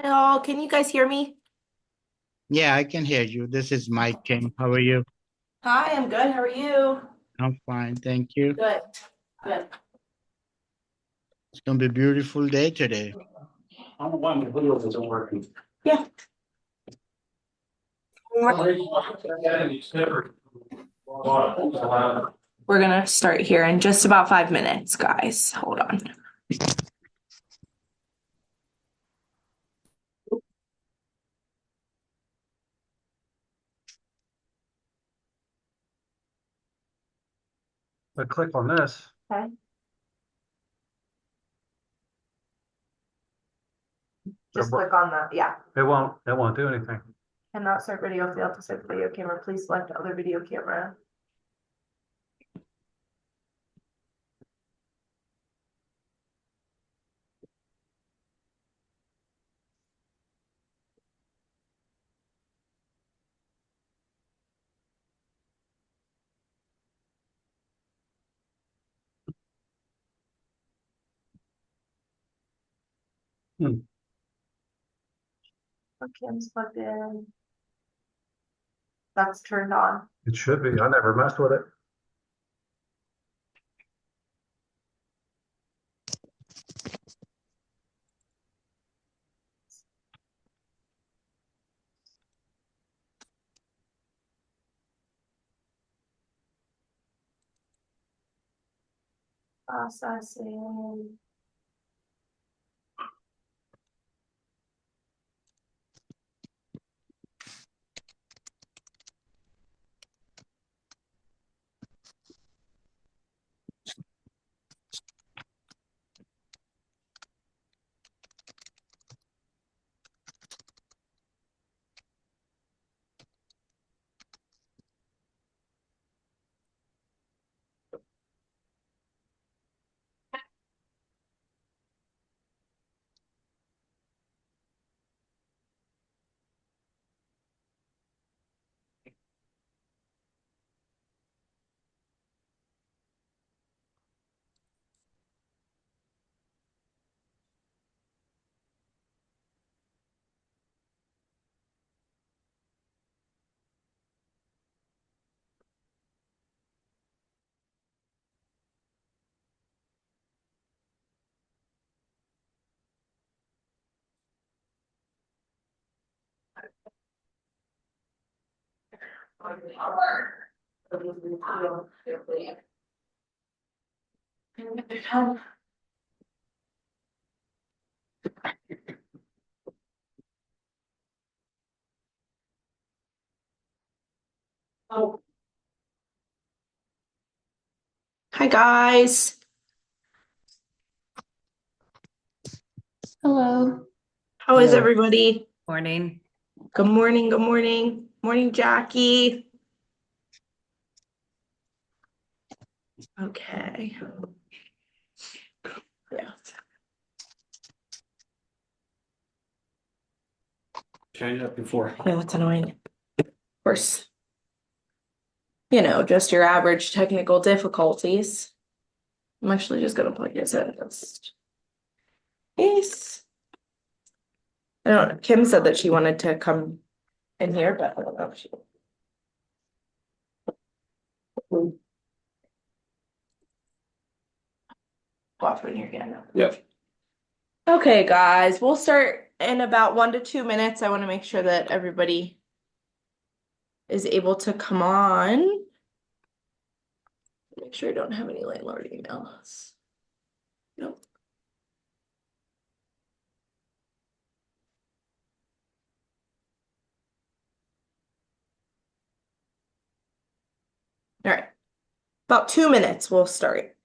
Hello, can you guys hear me? Yeah, I can hear you. This is Mike King. How are you? Hi, I'm good. How are you? I'm fine, thank you. Good. Good. It's gonna be a beautiful day today. I don't know why my video isn't working. Yeah. We're We're gonna start here in just about 5 minutes, guys. Hold on. I click on this. Okay. Just click on that. Yeah. It won't do anything. Cannot start video, failed to start video camera. Please select other video camera. Hmm. Cam's plugged in. That's turned on. It should be. I never messed with it. Processing. Oh. Hi, guys. Hello. How is Hello. everybody? Morning. Good morning. Good morning. Morning, Jackie. Okay. Yeah. Changed up before. Yeah, that's annoying. Of course, just your average technical difficulties. I'm actually just gonna plug this in. Just yes. I don't know. Kim said that she wanted to come in here, but I don't know if she. Off in here again. Yep. Okay, guys, we'll start in about 1 to 2 minutes. I want to make sure that everybody is able to come on. Make sure I don't have any landlord emails. Nope. All right. About 2 minutes, we'll start.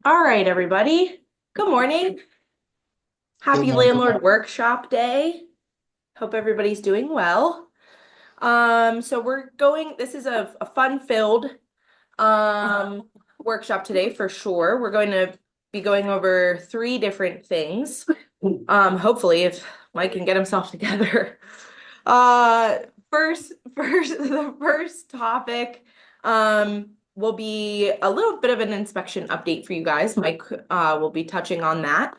All right, everybody. Good morning. Happy Good morning. Landlord Workshop Day. Hope everybody's doing well. So this is a fun-filled workshop today for sure. We're going to be going over 3 different things. Hopefully if Mike can get himself together. The first topic will be a little bit of an inspection update for you guys. Mike will be touching on that.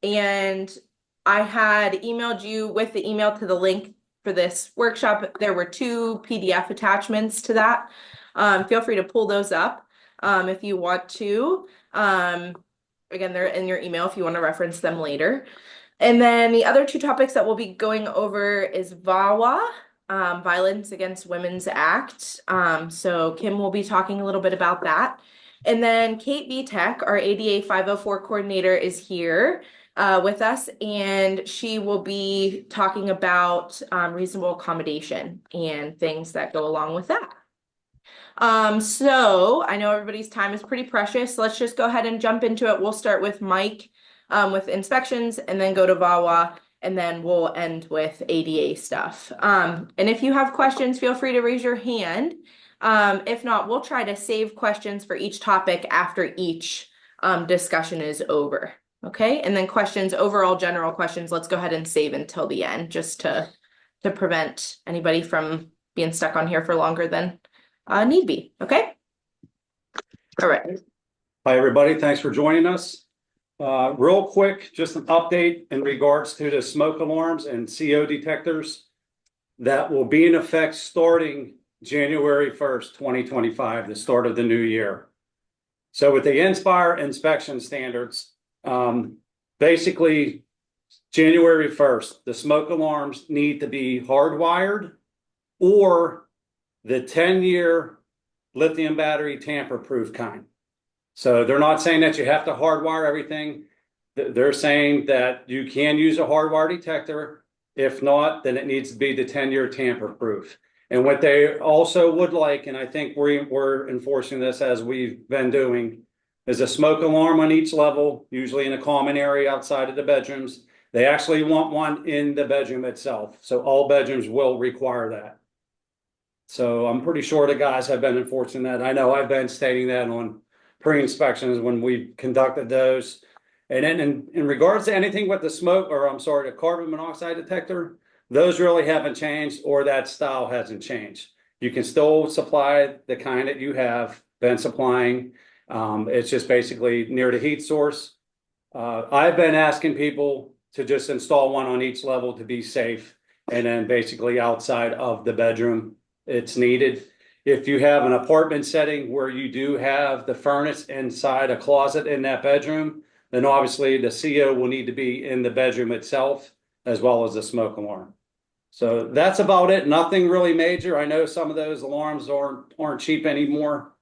And I had emailed you with the email to the link for this workshop. There were 2 PDF attachments to that. Feel free to pull those up if you want to. Again, they're in your email if you want to reference them later. And then the other 2 topics that we'll be going over is VAWA, Violence Against Women's Act. So Kim will be talking a little bit about that. And then Kate Vitek, our ADA 504 coordinator, is here with us, and she will be talking about reasonable accommodation and things that go along with that. So I know everybody's time is pretty precious. Let's just go ahead and jump into it. We'll start with Mike with inspections, and then go to VAWA, and then we'll end with ADA stuff. And if you have questions, feel free to raise your hand. If not, we'll try to save questions for each topic after each discussion is over. Okay, and then questions, overall general questions, let's go ahead and save until the end, just to prevent anybody from being stuck on here for longer than need be. Okay. All right. Hi, everybody. Thanks for joining us. Real quick, just an update in regards to the smoke alarms and CO detectors that will be in effect starting January 1st, 2025, the start of the new year. So with the Inspire inspection standards, basically January 1st, the smoke alarms need to be hardwired or the 10-year lithium battery tamper-proof kind. So they're not saying that you have to hardwire everything. They're saying that you can use a hardwire detector. If not, then it needs to be the 10-year tamper-proof. And what they also would like, and I think we're enforcing this as we've been doing, is a smoke alarm on each level, usually in a common area outside of the bedrooms. They actually want one in the bedroom itself. So all bedrooms will require that. So I'm pretty sure the guys have been enforcing that. I know I've been stating that on pre-inspections when we conducted those. And then in regards to anything with the smoke, or I'm sorry, the carbon monoxide detector, those really haven't changed, or that style hasn't changed. You can still supply the kind that you have been supplying. It's just basically near the heat source. I've been asking people to just install one on each level to be safe, and then basically outside of the bedroom it's needed. If you have an apartment setting where you do have the furnace inside a closet in that bedroom, then obviously the CO will need to be in the bedroom itself, as well as the smoke alarm. So that's about it. Nothing really major. I know some of those alarms aren't cheap anymore,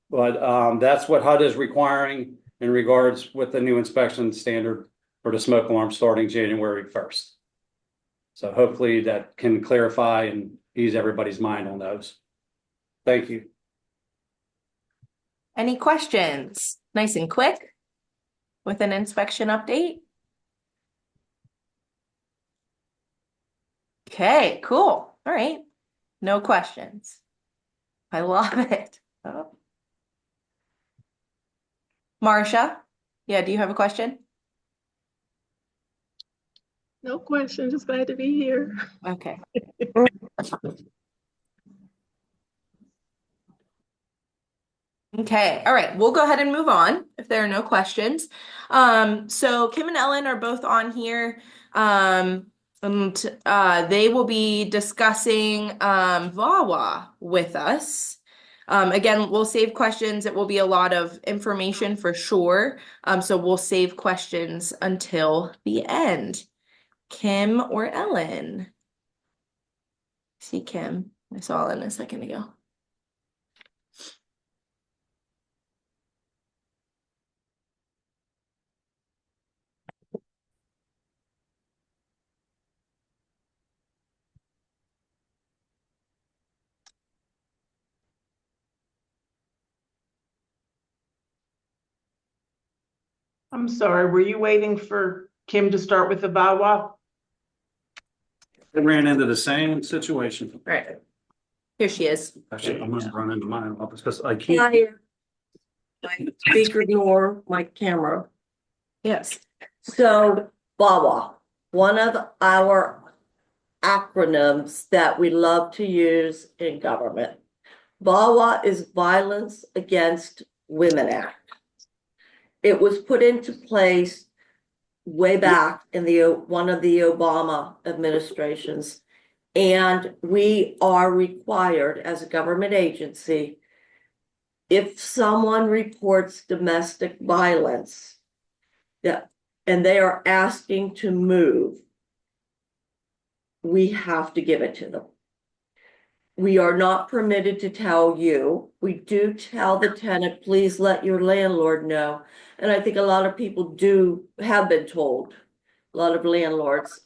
but that's what HUD is requiring in regards with the new inspection standard for the smoke alarm starting January 1st. So hopefully that can clarify and ease everybody's mind on those. Thank you. Any questions? Nice and quick with an inspection update. Okay, cool. All right. No questions. I love it. Oh. Marcia, yeah, do you have a question? No question, just glad to be here. Okay. Okay, all right, we'll go ahead and move on if there are no questions. So Kim and Ellen are both on here. And they will be discussing VAWA with us. Again, we'll save questions. It will be a lot of information for sure. So we'll save questions until the end. Kim or Ellen? See Kim. I saw Ellen a second ago. I'm sorry, were you waiting for Kim to start with the VAWA? I ran into the same situation. Right. Here she is. Actually, I'm gonna run into my office because I Not can't. here. My speaker nor my camera. Yes. So VAWA, one of our acronyms that we love to use in government. VAWA is Violence Against Women Act. It was put into place way back in one of the Obama administrations. And we are required as a government agency, if someone reports domestic violence, and they are asking to move, we have to give it to them. We are not permitted to tell you. We do tell the tenant, please let your landlord know. And I think a lot of people have been told, a lot of landlords.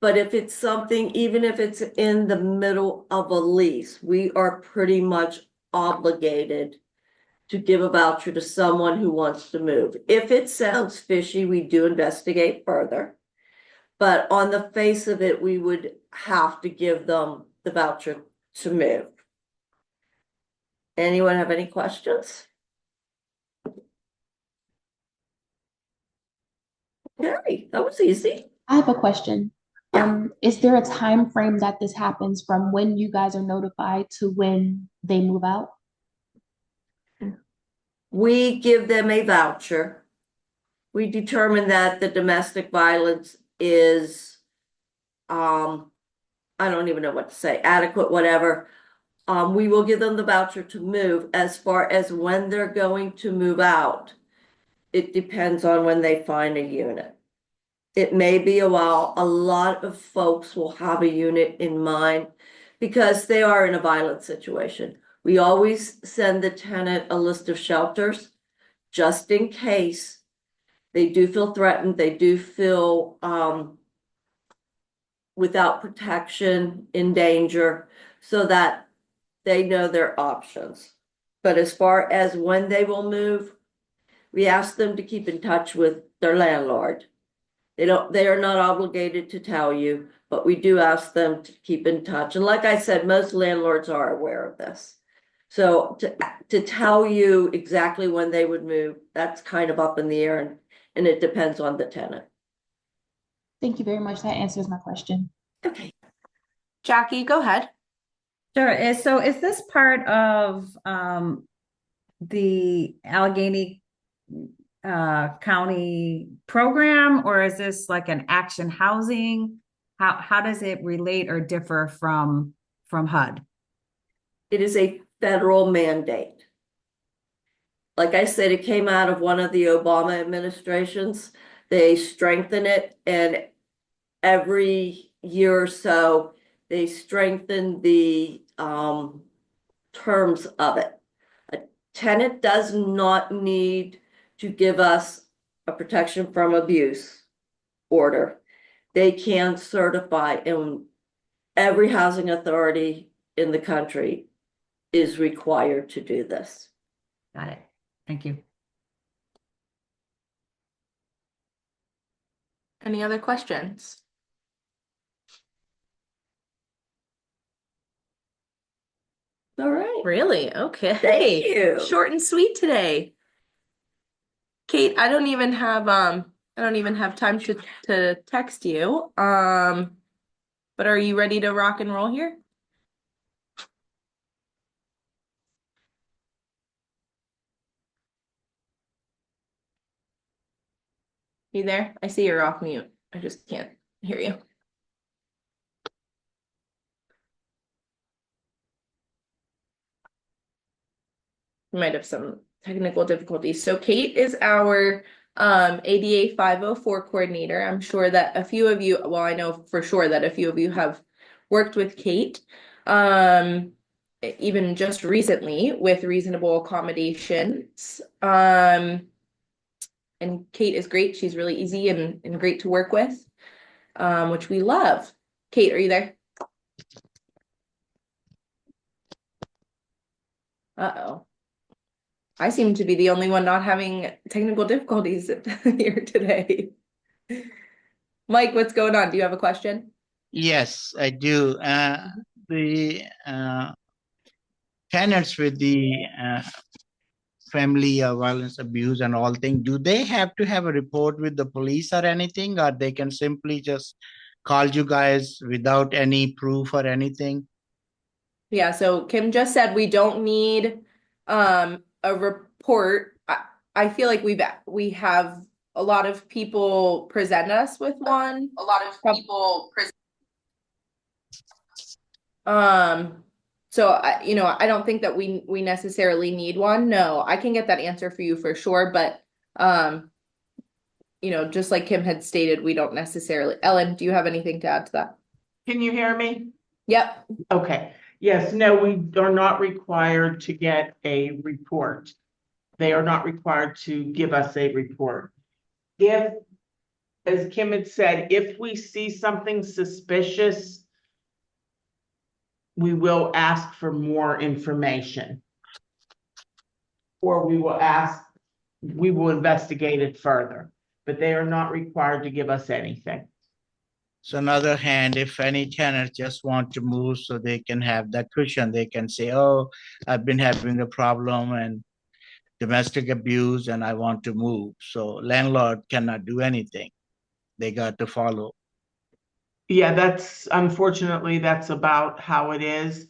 But if it's something, even if it's in the middle of a lease, we are pretty much obligated to give a voucher to someone who wants to move. If it sounds fishy, we do investigate further. But on the face of it, we would have to give them the voucher to move. Anyone have any questions? Okay, that was easy. I have a question. Yeah. Is there a time frame that this happens from when you guys are notified to when they move out? We give them a voucher. We determine that the domestic violence is, I don't even know what to say, adequate, whatever. We will give them the voucher to move. As far as when they're going to move out, it depends on when they find a unit. It may be a while. A lot of folks will have a unit in mind because they are in a violent situation. We always send the tenant a list of shelters just in case they do feel threatened, they do feel without protection, in danger, so that they know their options. But as far as when they will move, we ask them to keep in touch with their landlord. They are not obligated to tell you, but we do ask them to keep in touch. And like I said, most landlords are aware of this. So to tell you exactly when they would move, that's kind of up in the air, and it depends on the tenant. Thank you very much. That answers my question. Okay. Jackie, go ahead. Sure. So is this part of the Allegheny County program, or is this like an action housing? How does it relate or differ from HUD? It is a federal mandate. Like I said, it came out of one of the Obama administrations. They strengthen it, and every year or so, they strengthen the terms of it. A tenant does not need to give us a protection from abuse order. They can certify, and every housing authority in the country is required to do this. Got it. Thank you. Any other questions? All right. Really? Okay. Thank you. Short and sweet today. Kate, I don't even have time to text you. But are you ready to rock and roll here? You there? I see you're off mute. I just can't hear you. We might have some technical difficulties. So Kate is our ADA 504 coordinator. I'm sure that a few of you, well, I know for sure that a few of you have worked with Kate, even just recently with Reasonable Accommodations. And Kate is great. She's really easy and great to work with, which we love. Kate, are you there? Uh-oh. I seem to be the only one not having technical difficulties here today. Mike, what's going on? Do you have a question? Yes, I do. The tenants with the family violence abuse and all things, do they have to have a report with the police or anything, or they can simply just call you guys without any proof or anything? Yeah, so Kim just said we don't need a report. I feel like we have a lot of people present us with one. A lot of people So I don't think that we necessarily need one. No, I can get that answer for you for sure, but just like Kim had stated, we don't necessarily. Ellen, do you have anything to add to that? Can you hear me? Yep. Okay, yes, no, we are not required to get a report. They are not required to give us a report. If, as Kim had said, if we see something suspicious, we will ask for more information. Or we will investigate it further, but they are not required to give us anything. So on the other hand, if any tenants just want to move so they can have that cushion, they can say, oh, I've been having a problem and domestic abuse and I want to move. So landlord cannot do anything. They got to follow. Yeah, that's unfortunately, that's about how it is.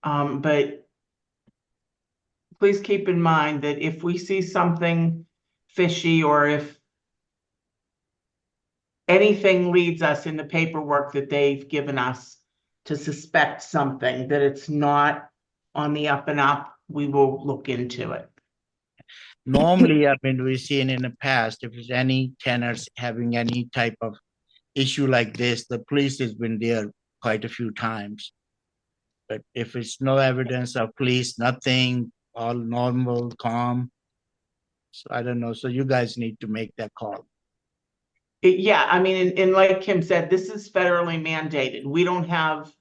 But please keep in mind that if we see something fishy or if anything leads us in the paperwork that they've given us to suspect something, that it's not on the up and up, we will look into it. Normally, I mean, we've seen in the past, if there's any tenants having any type of issue like this, the police has been there quite a few times. But if it's no evidence of police, nothing, all normal, calm. So I don't know. So you guys need to make that call. Yeah, I mean, and like Kim said, this is federally mandated. We don't have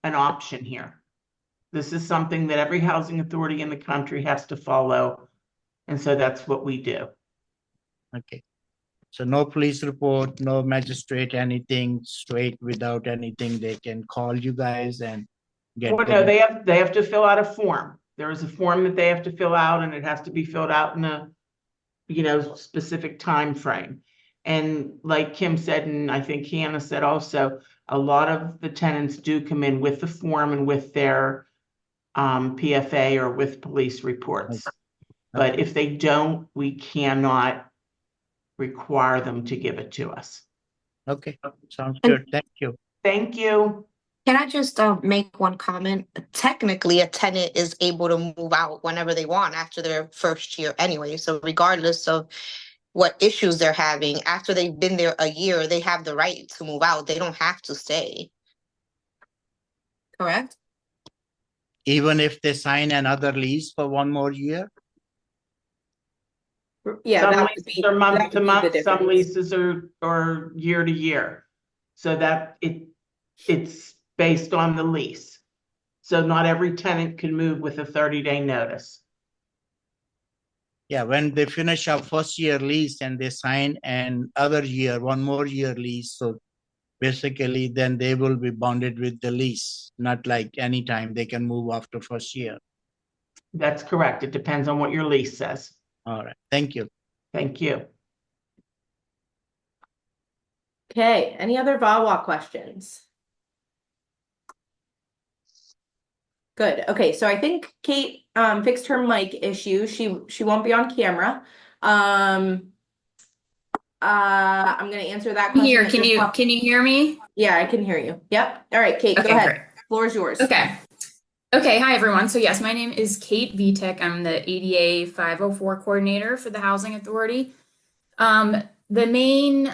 an option here. This is something that every housing authority in the country has to follow. And so that's what we do. Okay. So no police report, no magistrate, anything, straight without anything. They can call you guys and get. Well, no, they have to fill out a form. There is a form that they have to fill out, and it has to be filled out in a, specific time frame. And like Kim said, and I think Hannah said also, a lot of the tenants do come in with the form and with their PFA or with police reports. Okay. But if they don't, we cannot require them to give it to us. Okay, sounds good. Thank you. Thank you. Can I just make one comment? Technically, a tenant is able to move out whenever they want after their first year anyway. So regardless of what issues they're having, after they've been there a year, they have the right to move out. They don't have to stay. Correct? Even if they sign another lease for one more year? Yeah, Some that would leases be are month that to would be the month, some difference. leases are year to year. So that it's based on the lease. So not every tenant can move with a 30-day notice. Yeah, when they finish our first year lease and they sign an other year, one more year lease. So basically then they will be bonded with the lease, not like anytime they can move after first year. That's correct. It depends on what your lease says. All right, thank you. Thank you. Okay, any other VAWA questions? Good. Okay, so I think Kate fixed her mic issue. She won't be on camera. I'm gonna answer that question. Here, can you hear me? Yeah, I can hear you. Yep. All right, Kate, Okay, go ahead. great. Floor is yours. Okay. Hi everyone. So yes, my name is Kate Vitek. I'm the ADA 504 coordinator for the Housing Authority. The main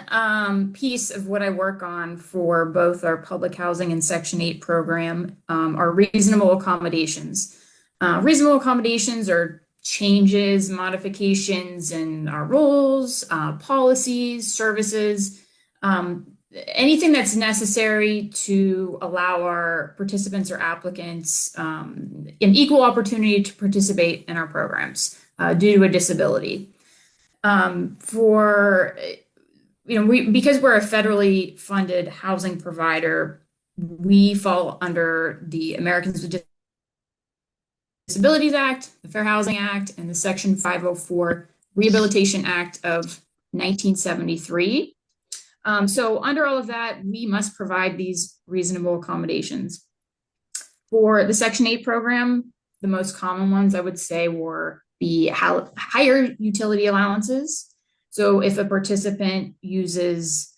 piece of what I work on for both our public housing and Section 8 program are reasonable accommodations. Reasonable accommodations are changes, modifications in our rules, policies, services, anything that's necessary to allow our participants or applicants an equal opportunity to participate in our programs. due to a disability. Because we're a federally funded housing provider, we fall under the Americans with Disabilities Act, the Fair Housing Act, and the Section 504 Rehabilitation Act of 1973. So under all of that, we must provide these reasonable accommodations. For the Section 8 program, the most common ones I would say were the higher utility allowances. So if a participant uses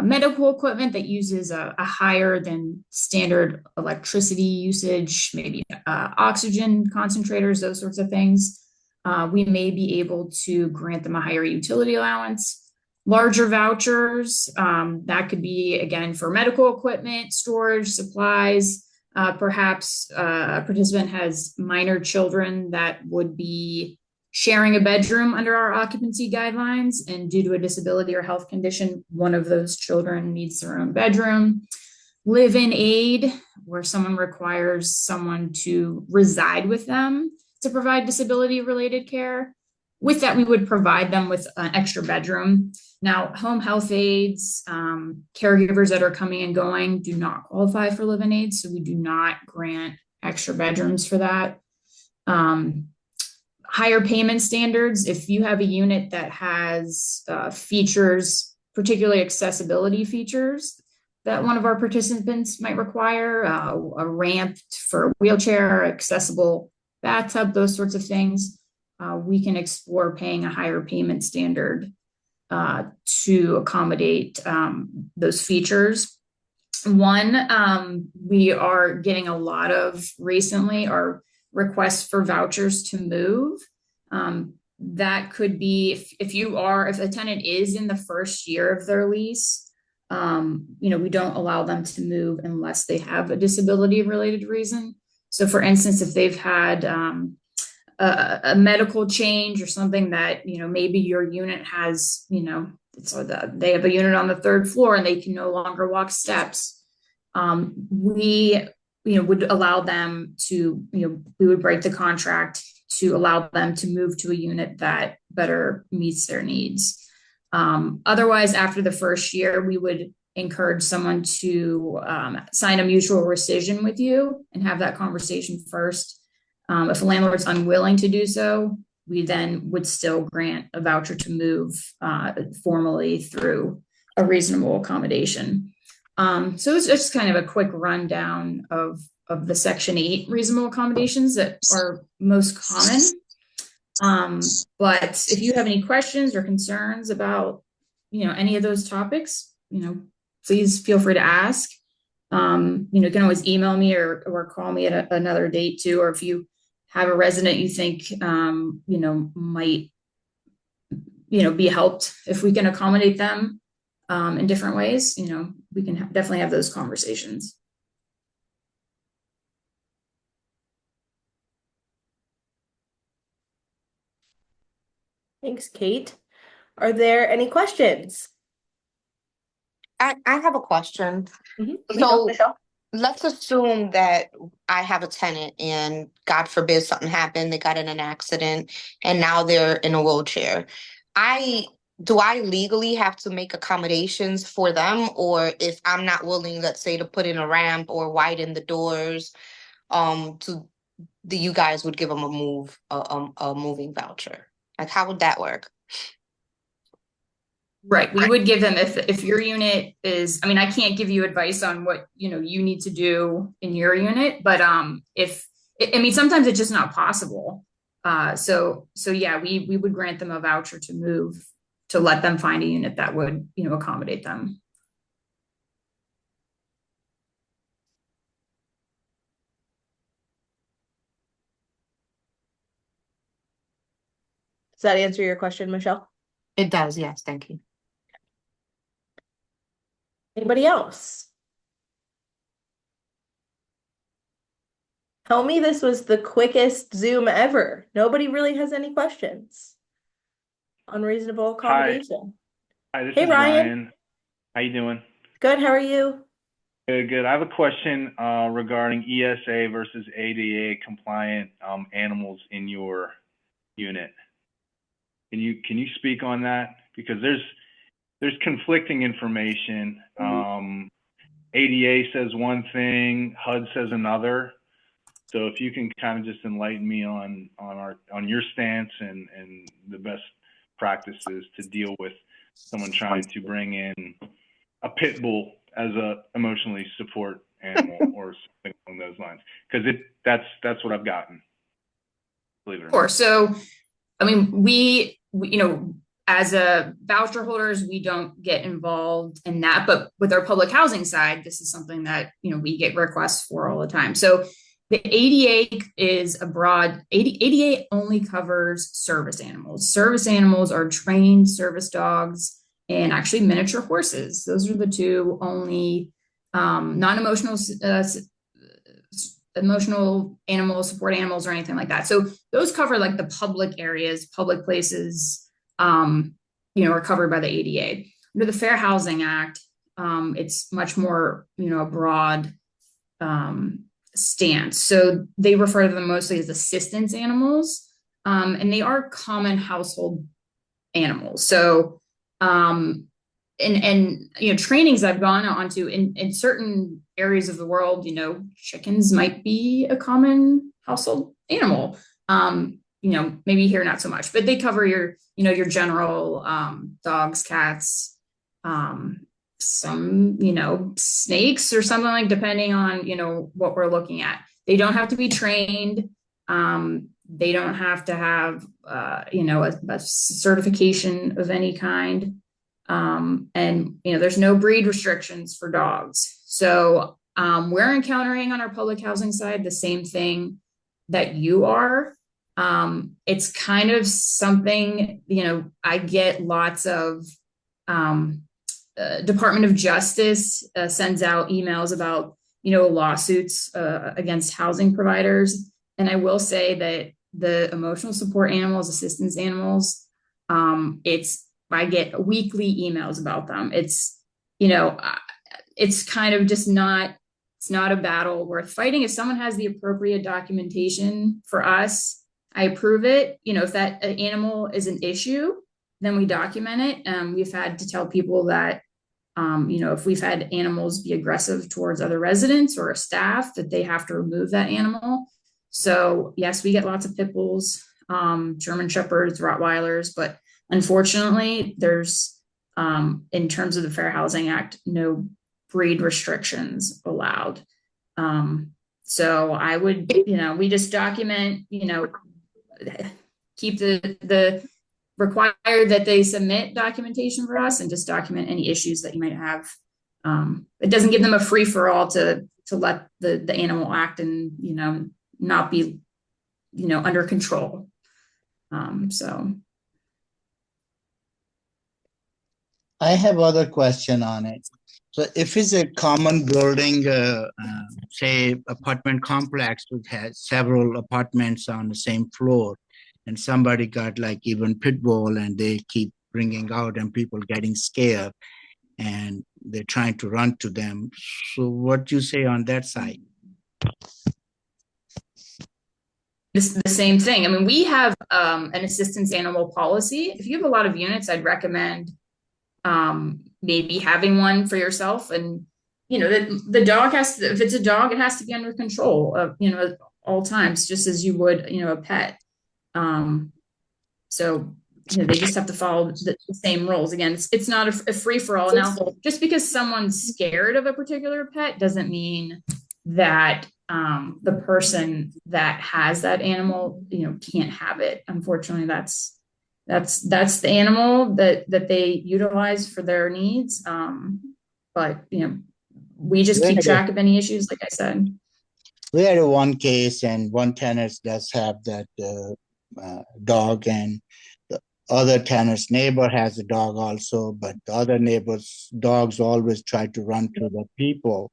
medical equipment that uses a higher than standard electricity usage, maybe oxygen concentrators, those sorts of things, we may be able to grant them a higher utility allowance. Larger vouchers, that could be, again, for medical equipment, storage, supplies. Perhaps a participant has minor children that would be sharing a bedroom under our occupancy guidelines, and due to a disability or health condition, one of those children needs their own bedroom. Live-in aid, where someone requires someone to reside with them to provide disability-related care. With that, we would provide them with an extra bedroom. Now, home health aides, caregivers that are coming and going do not qualify for live-in aids, so we do not grant extra bedrooms for that. Higher payment standards, if you have a unit that has features, particularly accessibility features, that one of our participants might require, a ramp for a wheelchair, accessible bathtub, those sorts of things, we can explore paying a higher payment standard to accommodate those features. One, we are getting a lot of recently are requests for vouchers to move. That could be if a tenant is in the first year of their lease, we don't allow them to move unless they have a disability related reason. So for instance, if they've had a medical change or something that, maybe your unit has, they have a unit on the third floor and they can no longer walk steps. We would allow them to, we would break the contract to allow them to move to a unit that better meets their needs. Otherwise, after the first year, we would encourage someone to sign a mutual rescission with you and have that conversation first. If a landlord's unwilling to do so, we then would still grant a voucher to move formally through a reasonable accommodation. So it's just kind of a quick rundown of the Section 8 reasonable accommodations that are most common. But if you have any questions or concerns about, any of those topics, please feel free to ask. You can always email me or call me at another date too, or if you have a resident you think, might, be helped, if we can accommodate them in different ways, we can definitely have those conversations. Thanks, Kate. Are there any questions? I have a question. Mm-hmm. So Michelle? let's assume that I have a tenant and God forbid something happened, they got in an accident and now they're in a wheelchair. Do I legally have to make accommodations for them? Or if I'm not willing, let's say, to put in a ramp or widen the doors, you guys would give them a moving voucher? Like, how would that work? Right. We would give them if your unit is, I can't give you advice on what, you need to do in your unit, but sometimes it's just not possible. So yeah, we would grant them a voucher to move, to let them find a unit that would, accommodate them. Does that answer your question, Michelle? It does, yes, thank you. Anybody else? Tell me this was the quickest Zoom ever. Nobody really has any questions on reasonable accommodation. Hi, this Hey, is Ryan. Ryan. How you doing? Good, how are you? Good. I have a question regarding ESA versus ADA compliant animals in your unit. Can you speak on that? Because there's conflicting information. ADA says one thing, HUD says another. So if you can kind of just enlighten me on your stance and the best practices to deal with someone trying to bring in a pit bull as a emotionally support animal or something along those lines, because that's what I've gotten. Believe it or Of not. course. So, I mean, we as a voucher holders, we don't get involved in that, but with our public housing side, this is something that, we get requests for all the time. So the ADA is a broad, ADA only covers service animals. Service animals are trained service dogs and actually miniature horses. Those are the two only non-emotional emotional animals, support animals, or anything like that. So those cover like the public areas, public places, are covered by the ADA. Under the Fair Housing Act, it's much more, a broad stance. So they refer to them mostly as assistance animals, and they are common household animals. So, trainings I've gone on to in certain areas of the world, chickens might be a common household animal. Maybe here not so much, but they cover your general dogs, cats, some snakes or something, like, depending on what we're looking at. They don't have to be trained. They don't have to have a certification of any kind. And there's no breed restrictions for dogs. So we're encountering on our public housing side the same thing that you are. It's kind of something, I get lots of Department of Justice sends out emails about, lawsuits against housing providers. And I will say that the emotional support animals, assistance animals, I get weekly emails about them. It's kind of just it's not a battle worth fighting. If someone has the appropriate documentation for us, I approve it. If that animal is an issue, then we document it. We've had to tell people that, if we've had animals be aggressive towards other residents or a staff, that they have to remove that animal. So yes, we get lots of pit bulls, German Shepherds, Rottweilers, but unfortunately, there's, in terms of the Fair Housing Act, no breed restrictions allowed. So I would, we just document, keep the required that they submit documentation for us and just document any issues that you might have. It doesn't give them a free for all to let the animal act and, not be, under control. So. I have other question on it. So if it's a common building, say apartment complex which has several apartments on the same floor, and somebody got like even pit bull and they keep bringing out and people getting scared and they're trying to run to them. So what do you say on that side? It's the same thing. I mean, we have an assistance animal policy. If you have a lot of units, I'd recommend maybe having one for yourself. And the dog has to, if it's a dog, it has to be under control of at all times, just as you would a pet. So they just have to follow the same rules. Again, it's not a free for all. Now, just because someone's scared of a particular pet doesn't mean that the person that has that animal can't have it. Unfortunately, that's the animal that they utilize for their needs. But we just keep track of any issues, like I said. We had one case and one tenant does have that dog, and the other tenant's neighbor has a dog also, but the other neighbor's dogs always try to run to the people.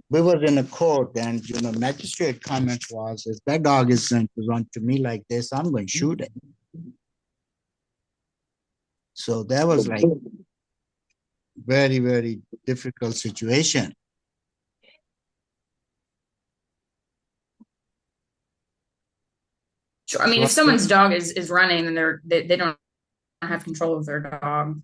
We was in a court and magistrate comment was, if that dog is going to run to me like this, I'm going to shoot it. So that was like very, very difficult situation. Sure. I mean, if someone's dog is running, then they don't have control of their dog.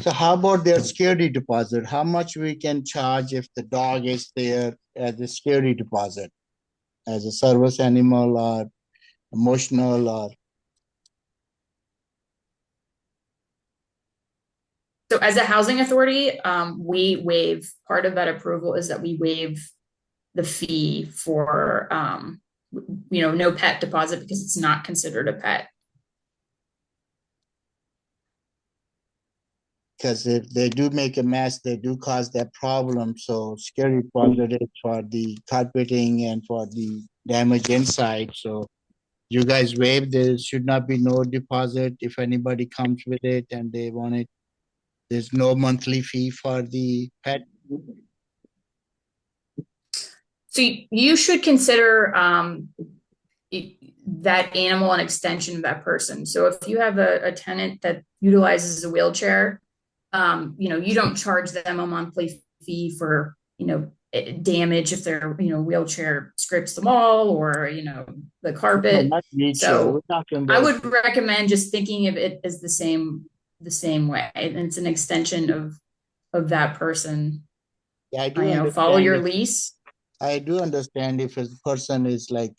So how about their security deposit? How much we can charge if the dog is there as a security deposit, as a service animal or emotional or? So as a housing authority, we waive, part of that approval is that we waive the fee for, no pet deposit because it's not considered a pet. Because if they do make a mess, they do cause that problem. So security deposit is for the carpeting and for the damage inside. So you guys waive, there should not be no deposit if anybody comes with it and they want it. There's no monthly fee for the pet. So you should consider that animal an extension of that person. So if you have a tenant that utilizes a wheelchair, you don't charge them a monthly fee for, damage if their, wheelchair scrapes the wall or, the carpet. No, not wheelchair. So We're talking I about- would recommend just thinking of it as the same way. And it's an extension of that person. Yeah, I do Follow your understand. lease. I do understand if a person is like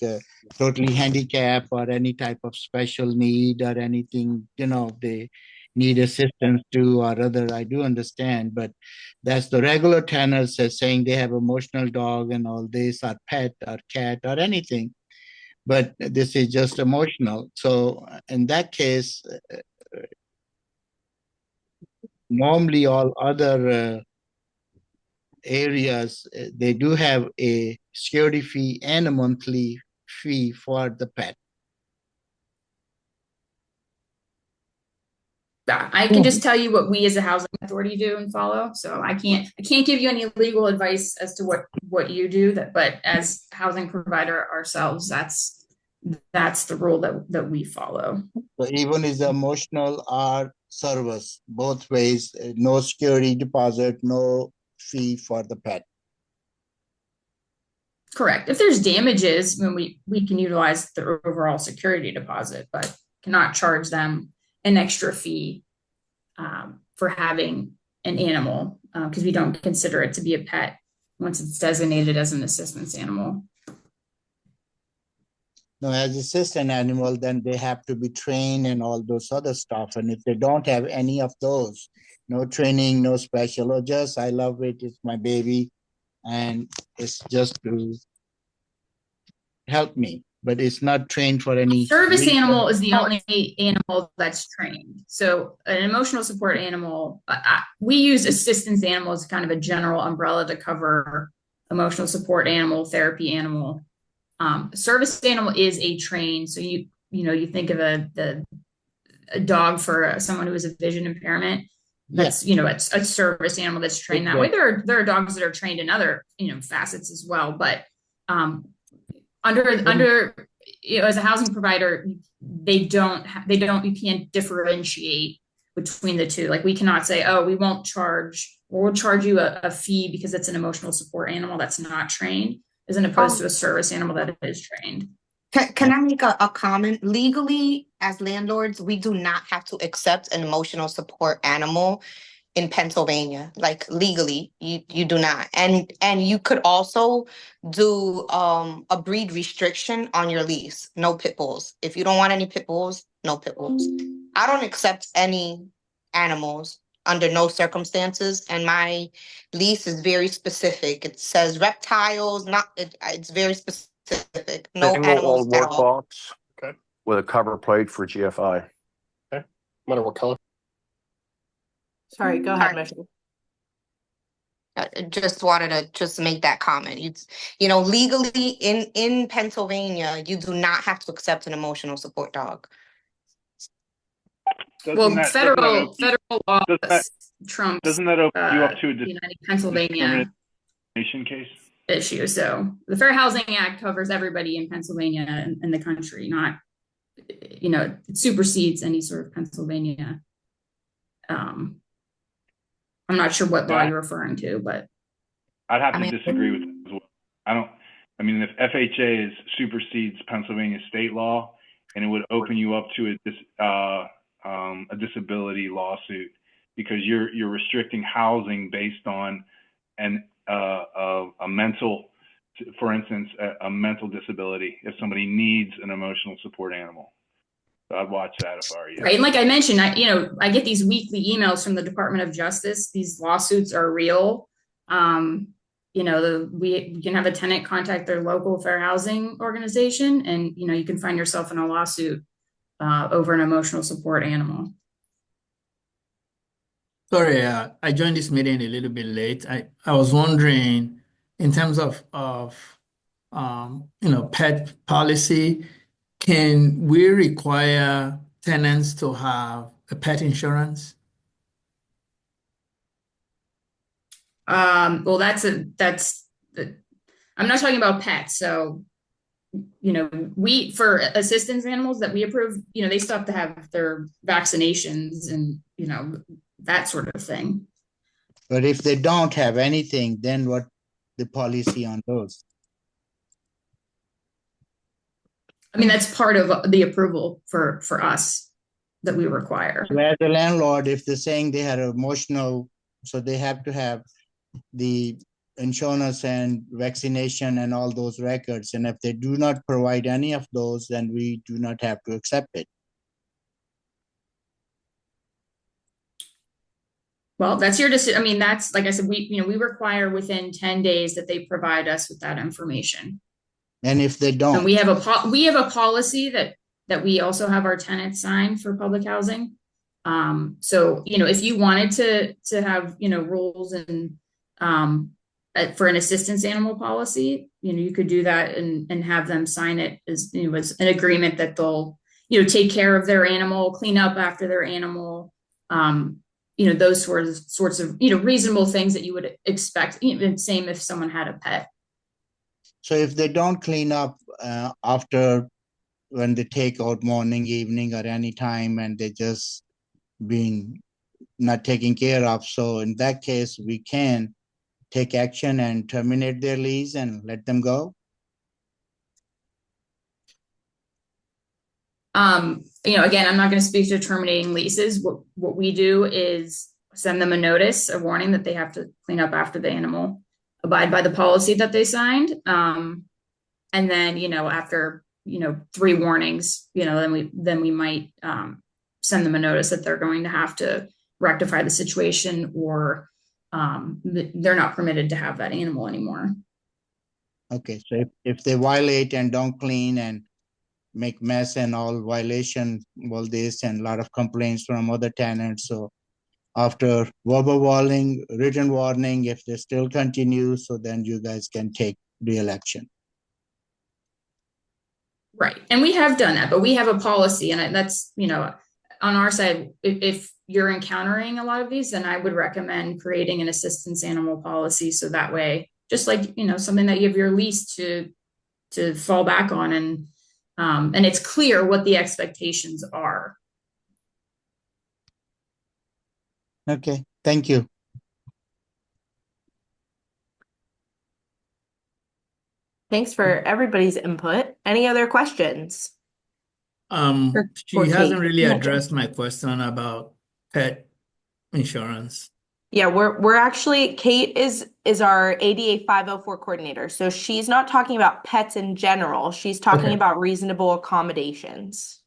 totally handicapped or any type of special need or anything, they need assistance to or other, I do understand, but that's the regular tenants are saying they have emotional dog and all this or pet or cat or anything, but this is just emotional. So in that case, normally all other areas, they do have a security fee and a monthly fee for the pet. I can just tell you what we as a housing authority do and follow. So I can't give you any legal advice as to what you do, but as housing provider ourselves, that's the rule that we follow. So even is emotional or service, both ways, no security deposit, no fee for the pet. Correct. If there's damages, then we can utilize the overall security deposit, but cannot charge them an extra fee for having an animal because we don't consider it to be a pet once it's designated as an assistance animal. No, as assistant animal, then they have to be trained and all those other stuff. And if they don't have any of those, no training, no special, or just I love it, it's my baby, and it's just to help me, but it's not trained for any Service reason. animal is the only animal that's trained. So an emotional support animal, we use assistance animal as kind of a general umbrella to cover emotional support animal, therapy animal. Service animal is a trained. So you think of a dog for someone who has a vision impairment. That's it's a service animal that's trained that way. There are dogs that are trained in other facets as well, but under as a housing provider, you can't differentiate between the two. Like we cannot say, oh, we won't charge, or we'll charge you a fee because it's an emotional support animal that's not trained, as opposed to a service animal that is trained. Can I make a comment? Legally, as landlords, we do not have to accept an emotional support animal in Pennsylvania. Like legally, you do not. And you could also do a breed restriction on your lease. No pit bulls. If you don't want any pit bulls, no pit bulls. I don't accept any animals under no circumstances, and my lease is very specific. It says reptiles, it's very specific. No animals at all. Box, okay, with a cover plate for GFI. Okay, no matter what color. Sorry, go ahead, Michelle. I just wanted to make that comment. Legally in Pennsylvania, you do not have to accept an emotional support dog. Federal law trumps. Doesn't that open you up to a Pennsylvania discrimination case issue? So the Fair Housing Act covers everybody in Pennsylvania and the country. Not, it supersedes any sort of Pennsylvania. I'm not sure what law you're referring to, but I'd have to disagree with that as well. I mean, if FHA supersedes Pennsylvania state law, and it would open you up to a disability lawsuit because you're restricting housing based on a mental, for instance, a mental disability. If somebody needs an emotional support animal, so I'd watch that if I were you. Right. And like I mentioned, I get these weekly emails from the Department of Justice. These lawsuits are real. We can have a tenant contact their local fair housing organization, and you can find yourself in a lawsuit over an emotional support animal. Sorry, I joined this meeting a little bit late. I was wondering, in terms of pet policy, can we require tenants to have a pet insurance? Well, I'm not talking about pets. So, for assistance animals that we approve, they still have to have their vaccinations and, that sort of thing. But if they don't have anything, then what the policy on those? I mean, that's part of the approval for us that we require. So as a landlord, if they're saying they had emotional, so they have to have the insurance and vaccination and all those records. And if they do not provide any of those, then we do not have to accept it. Well, that's your decision. I mean, that's, like I said, we require within 10 days that they provide us with that information. And if they don't, and we have a policy that we also have our tenants sign for public housing. So, if you wanted to have, rules and, for an assistance animal policy, you could do that and have them sign it as, as an agreement that they'll, take care of their animal, clean up after their animal, those sorts of, reasonable things that you would expect, even same if someone had a pet. so if they don't clean up after when they take out morning, evening, or any time, and they just being not taken care of, so in that case, we can take action and terminate their lease and let them go? Again, I'm not going to speak to terminating leases. What we do is send them a notice, a warning that they have to clean up after the animal, abide by the policy that they signed. And then, after, 3 warnings, then we might send them a notice that they're going to have to rectify the situation, or they're not permitted to have that animal anymore. Okay, so if they violate and don't clean and make mess and all violation, all this, and a lot of complaints from other tenants, so after verbal warning, written warning, if they still continue, so then you guys can take real action. Right. And we have done that, but we have a policy, and that's, on our side, if you're encountering a lot of these, then I would recommend creating an assistance animal policy. So that way, just like, something that you have your lease to fall back on, and it's clear what the expectations are. Okay, thank you. Thanks for everybody's input. Any other questions? She hasn't really addressed my question about pet insurance. Yeah, we're actually, Kate is our ADA 504 coordinator. So she's not talking about pets in general. She's talking about reasonable accommodations.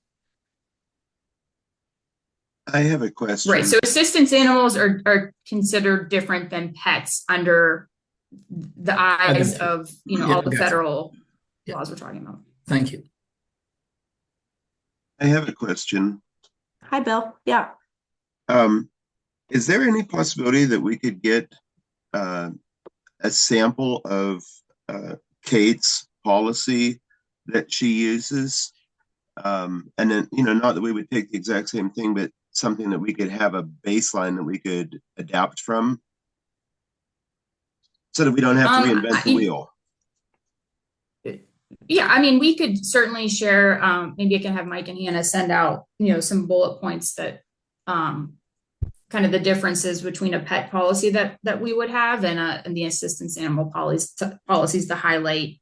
I have a question. Right. So assistance animals are considered different than pets under the eyes of, all the federal laws we're talking about. Thank you. I have a question. Hi, Bill. Yeah. Is there any possibility that we could get a sample of Kate's policy that she uses? And then, not that we would take the exact same thing, but something that we could have a baseline that we could adapt from, so that we don't have to reinvent the wheel. Yeah, I mean, we could certainly share, maybe I can have Mike and Hannah send out, some bullet points that kind of the differences between a pet policy that we would have and the assistance animal policies to highlight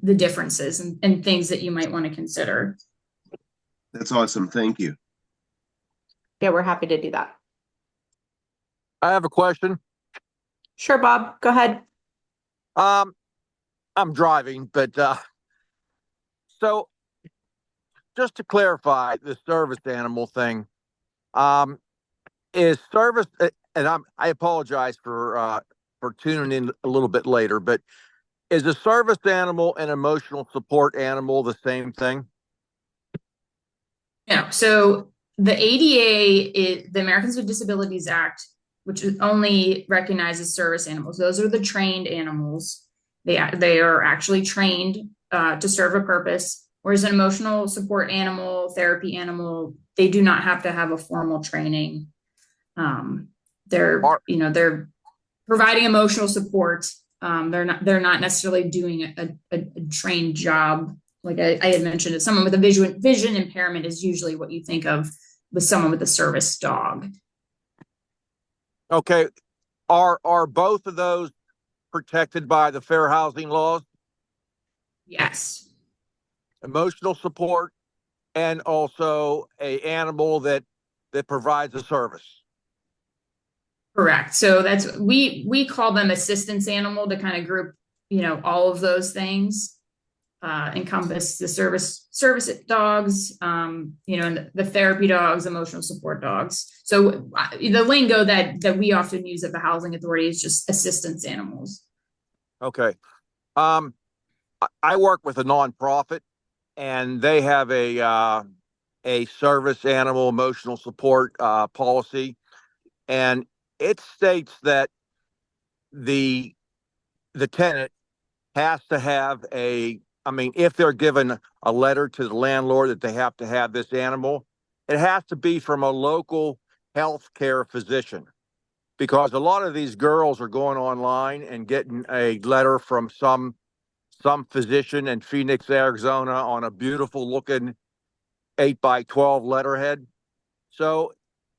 the differences and things that you might want to consider. That's awesome. Thank you. Yeah, we're happy to do that. I have a question. Sure, Bob, go ahead. I'm driving, but so just to clarify the service animal thing, is service, and I apologize for tuning in a little bit later, but is a service animal and emotional support animal the same thing? Yeah, so the ADA is the Americans with Disabilities Act, which only recognizes service animals. Those are the trained animals. They are actually trained to serve a purpose. Whereas an emotional support animal, therapy animal, they do not have to have a formal training. They're providing emotional support. They're not necessarily doing a trained job. Like I had mentioned, someone with a vision impairment is usually what you think of with someone with a service dog. Okay. Are both of those protected by the fair housing laws? Yes. Emotional support and also a animal that provides a service. Correct. So that's we call them assistance animal to kind of group, all of those things. Encompass the service dogs, and the therapy dogs, emotional support dogs. So the lingo that we often use at the housing authority is just assistance animals. Okay. I work with a nonprofit, and they have a service animal emotional support policy, and it states that the tenant has to have if they're given a letter to the landlord that they have to have this animal, it has to be from a local healthcare physician, because a lot of these girls are going online and getting a letter from some physician in Phoenix, Arizona on a beautiful looking 8x12 letterhead. So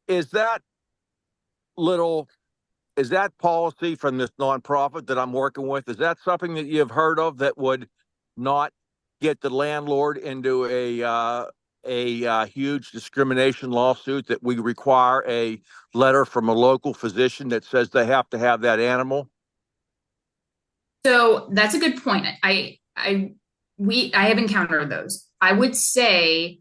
is that policy from this nonprofit that I'm working with, is that something that you've heard of that would not get the landlord into a huge discrimination lawsuit, that we require a letter from a local physician that says they have to have that animal? So that's a good point. I have encountered those. I would say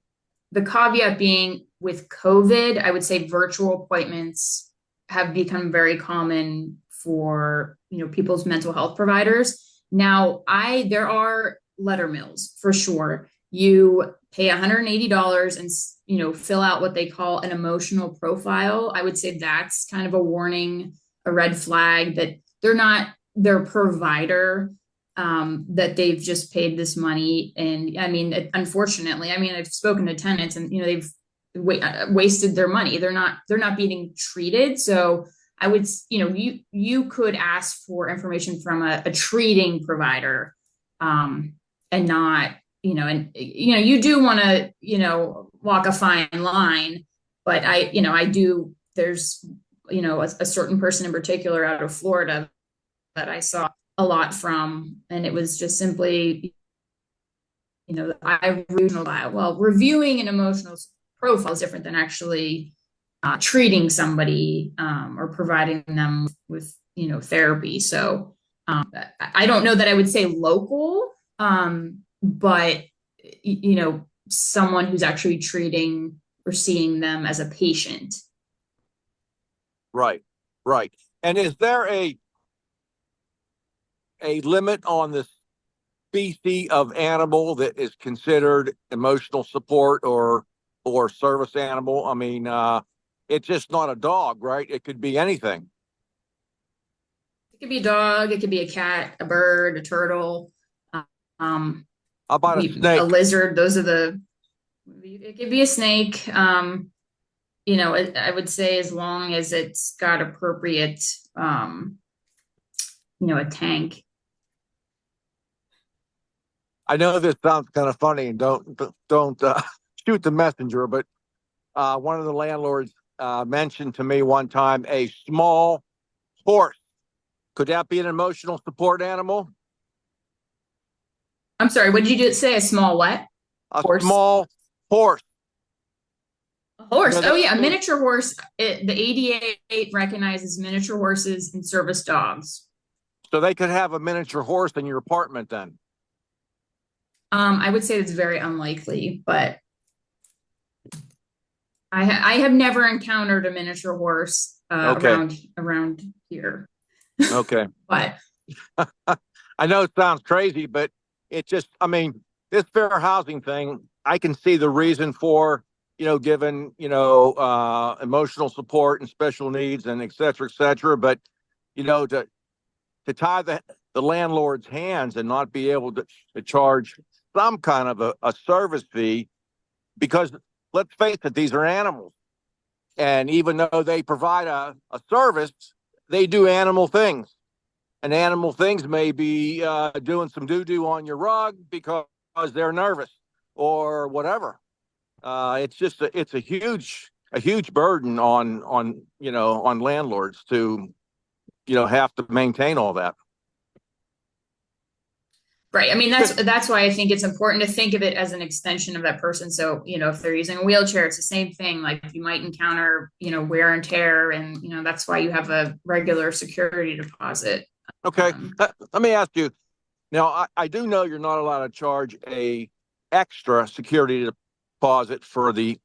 the caveat being with COVID, I would say virtual appointments have become very common for, people's mental health providers. Now, there are letter mills for sure. You pay $180 and, fill out what they call an emotional profile. I would say that's kind of a warning, a red flag that they're not their provider, that they've just paid this money. And I mean, unfortunately, I've spoken to tenants and, they've wasted their money. They're not being treated. So I would, you could ask for information from a treating provider, and not, you do want to, walk a fine line, but there's, a certain person in particular out of Florida that I saw a lot from, and it was just simply, reviewing an emotional profile is different than actually treating somebody, or providing them with, therapy. So I don't know that I would say local, but, someone who's actually treating or seeing them as a patient. Right. And is there a limit on the species of animal that is considered emotional support or service animal? I mean, it's just not a dog, right? It could be anything. It could be a dog, it could be a cat, a bird, a turtle, How about a snake? a lizard. It could be a snake. I would say as long as it's got appropriate, a tank. I know this sounds kind of funny, and don't shoot the messenger, but one of the landlords mentioned to me one time a small horse. Could that be an emotional support animal? I'm sorry, what did you just say? A small what? A Horse? small horse. A horse. You know, Oh yeah, a miniature horse. The ADA recognizes miniature horses and service dogs. so they could have a miniature horse in your apartment then. I would say it's very unlikely, but I have never encountered a miniature horse Okay. around here. Okay. But I know it sounds crazy, but it just, I mean, this fair housing thing, I can see the reason for, given, emotional support and special needs and et cetera, but, to tie the landlord's hands and not be able to charge some kind of a service fee, because let's face it, these are animals. And even though they provide a service, they do animal things. And animal things may be doing some doo-doo on your rug because they're nervous or whatever. It's just it's a huge burden on landlords to have to maintain all that. right. I mean, that's why I think it's important to think of it as an extension of that person. So, if they're using a wheelchair, it's the same thing. Like you might encounter, wear and tear, and that's why you have a regular security deposit. Okay, let me ask you. Now, I do know you're not allowed to charge a extra security deposit for the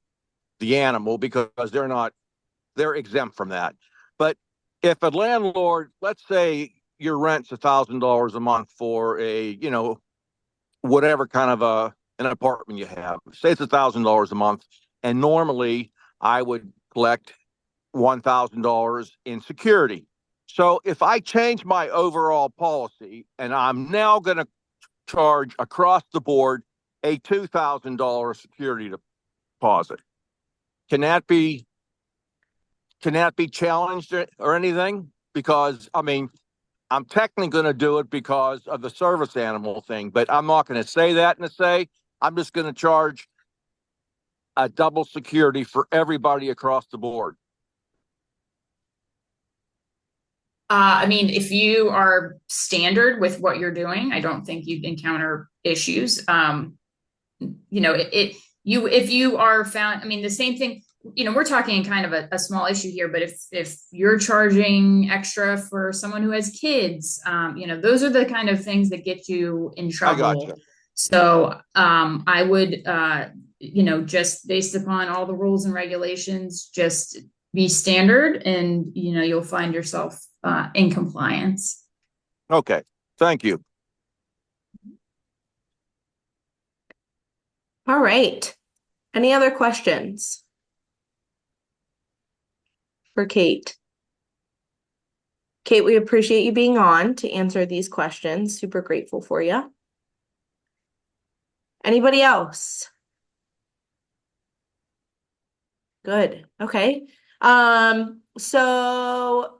animal because they're exempt from that. But if a landlord, let's say your rent's $1,000 a month for a, whatever kind of an apartment you have, say it's $1,000 a month, and normally I would collect $1,000 in security. So if I change my overall policy and I'm now going to charge across the board a $2,000 security deposit, can that be challenged or anything? Because I mean, I'm technically going to do it because of the service animal thing, but I'm not going to say that I'm just going to charge a double security for everybody across the board. I mean, if you are standard with what you're doing, I don't think you'd encounter issues. If you are found, I mean, the same thing, we're talking kind of a small issue here, but if you're charging extra for someone who has kids, those are the kind of things that get you in trouble. I gotcha. So, I would, just based upon all the rules and regulations, just be standard and, you'll find yourself in compliance. Okay, thank you. All right. Any other questions for Kate? Kate, we appreciate you being on to answer these questions. Super grateful for you. Anybody else? Good. Okay. So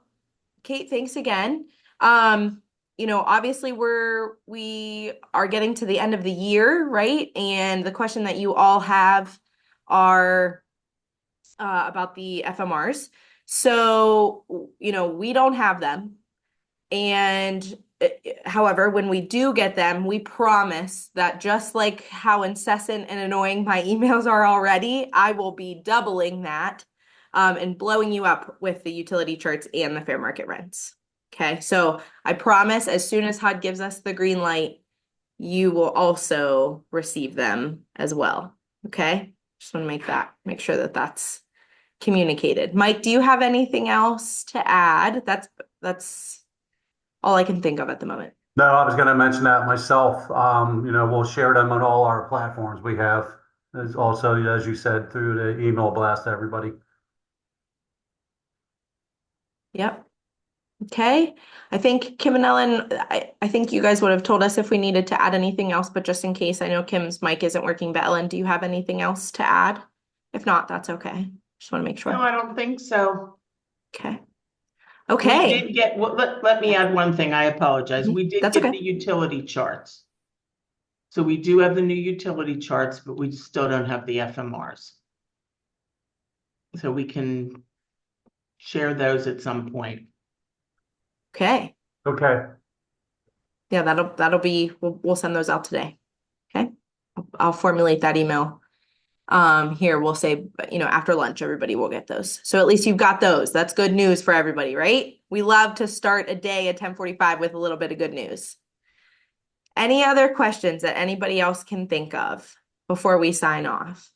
Kate, thanks again. Obviously we are getting to the end of the year, right? And the question that you all have are about the FMRs. So, we don't have them. And however, when we do get them, we promise that just like how incessant and annoying my emails are already, I will be doubling that and blowing you up with the utility charts and the fair market rents. Okay, so I promise as soon as HUD gives us the green light, you will also receive them as well. Okay, just want to make sure that that's communicated. Mike, do you have anything else to add? That's all I can think of at the moment. No, I was going to mention that myself. We'll share them on all our platforms we have. There's also, as you said, through the email blast to everybody. Yep. Okay. I think Kim and Ellen, I think you guys would have told us if we needed to add anything else, but just in case, I know Kim's mic isn't working, but Ellen, do you have anything else to add? If not, that's okay. Just want to make sure. No, I don't think so. Okay. Okay. We did get, let me add one thing. I apologize. We did That's get okay. the utility charts. So we do have the new utility charts, but we still don't have the FMRs. So we can share those at some point. Okay. Okay. Yeah, that'll be, we'll send those out today. I'll formulate that email. Here we'll say, after lunch, everybody will get those. So at least you've got those. That's good news for everybody, right? We love to start a day at 10:45 with a little bit of good news. Any other questions that anybody else can think of before we sign off?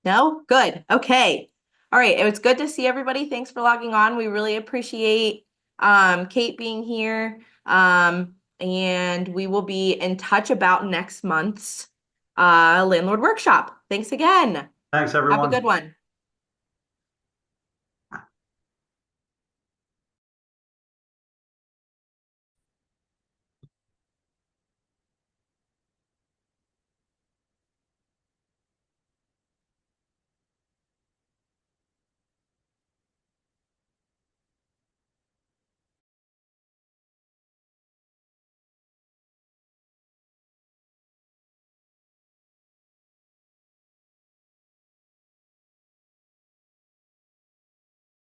No? Good. Okay. All right. It was good to see everybody. Thanks for logging on. We really appreciate Kate being here. And we will be in touch about next month's Landlord Workshop. Thanks again. Thanks, everyone. Have a good one.